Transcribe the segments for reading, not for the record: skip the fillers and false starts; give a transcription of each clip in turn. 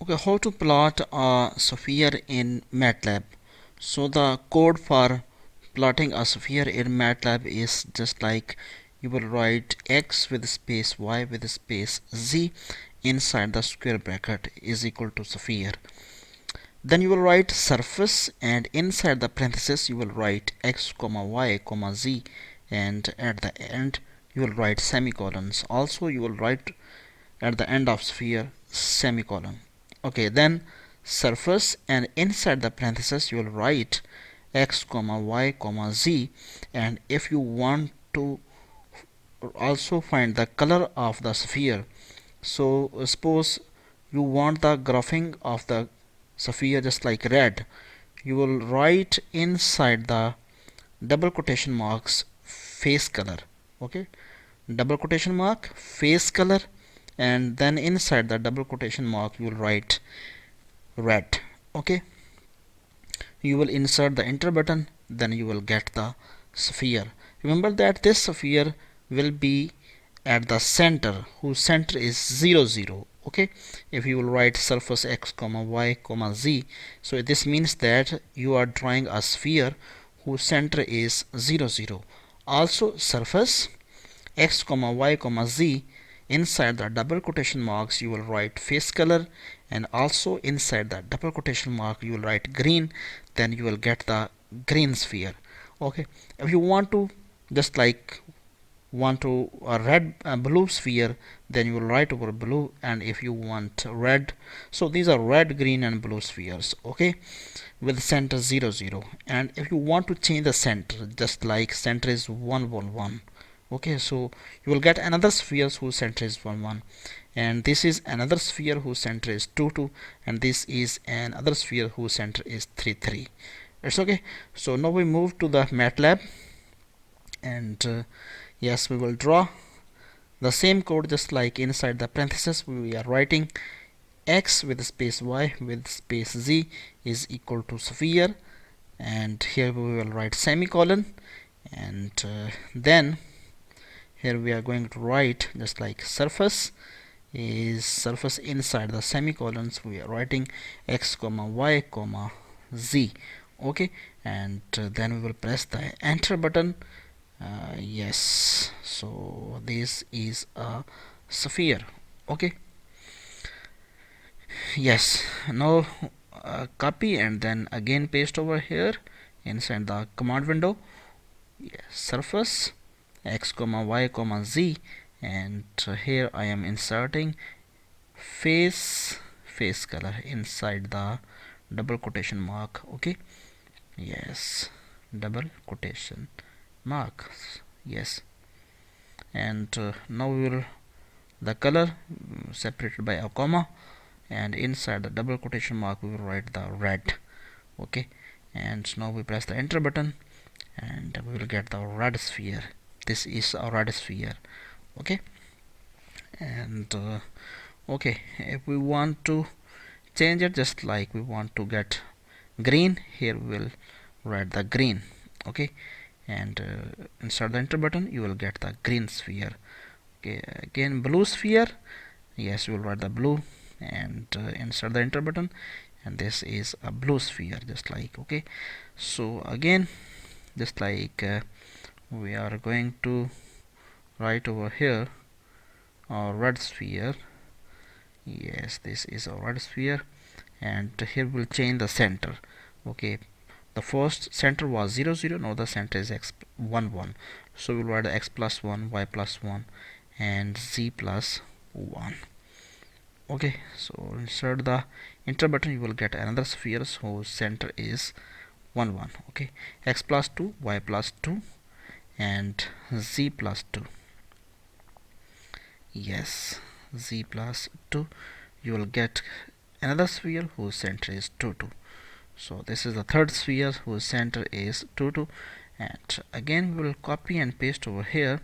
Okay, how to plot a sphere in MATLAB. So the code for plotting a sphere in MATLAB is just like you will write x with space y with space z inside the square bracket is equal to sphere. Then you will write surface, and inside the parenthesis you will write x comma y comma z, and at the end you will write semicolons. Also you will write at the end of sphere semicolon. Okay, then surface, and inside the parenthesis you will write x comma y comma z, and if you want to also find the color of the sphere, so suppose you want the graphing of the sphere just like red, you will write inside the double quotation marks face color. Okay, double quotation mark face color, and then inside the double quotation mark you will write red. Okay, you will insert the enter button, then you will get the sphere. Remember that this sphere will be at the center, whose center is 0 0. Okay, if you will write surface x comma y comma z, so this means that you are drawing a sphere whose center is 0 0. Also surface x comma y comma z, inside the double quotation marks you will write face color, and also inside the double quotation mark you will write green, then you will get the green sphere. Okay, if you want to just like want to a red blue sphere, then you will write over blue, and if you want red, so these are red, green and blue spheres. Okay, with center 0 0. And if you want to change the center, just like center is 1 1 1. Okay, so you will get another sphere whose center is 1 1, and this is another sphere whose center is 2 2, and this is another sphere whose center is 3 3. It's okay. So now we move to the MATLAB, and yes, we will draw the same code just like inside the parenthesis we are writing x with space y with space z is equal to sphere, and here we will write semicolon, and then here we are going to write just like surface is surface, inside the semicolons we are writing x comma y comma z. Okay, and then we will press the enter button. Yes, so this is a sphere. Okay, yes, now copy and then again paste over here inside the command window. Yes, surface x comma y comma z, and here I am inserting face color inside the double quotation mark. Okay, yes, double quotation marks. Yes, and now we will the color separated by a comma, and inside the double quotation mark we will write the red. Okay, and now we press the enter button, and we will get the red sphere. This is a red sphere. Okay, and okay, if we want to change it, just like we want to get green, here we will write the green. Okay, and insert the enter button, you will get the green sphere. Okay, again blue sphere. Yes, you will write the blue, and insert the enter button, and this is a blue sphere just like. Okay, so again just like we are going to write over here a red sphere. Yes, this is a red sphere, and here we'll change the center. Okay, the first center was 0 0, now the center is x 1 1, so we'll write x plus 1, y plus 1 and z plus 1. Okay, so insert the enter button, you will get another sphere whose center is 1 1. Okay, x plus 2, y plus 2 and z plus 2. Yes, z plus 2, you will get another sphere whose center is 2 2. So this is the third sphere whose center is 2 2, and again we will copy and paste over here,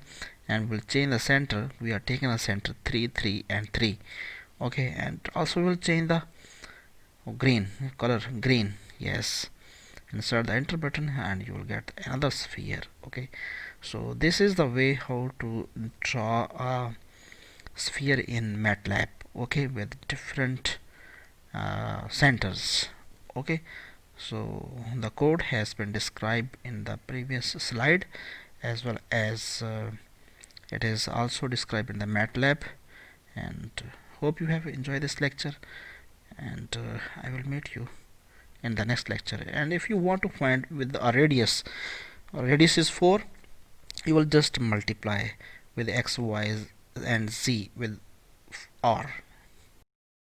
and we'll change the center. We are taking the center 3 3 and 3. Okay, and also we'll change the green color green. Yes, insert the enter button, and you will get another sphere. Okay, so this is the way how to draw a sphere in MATLAB. Okay, with different centers. Okay, so the code has been described in the previous slide, as well as it is also described in the MATLAB. And hope you have enjoyed this lecture, and I will meet you in the next lecture. And if you want to find with a radius is 4, you will just multiply with x, y and z with r.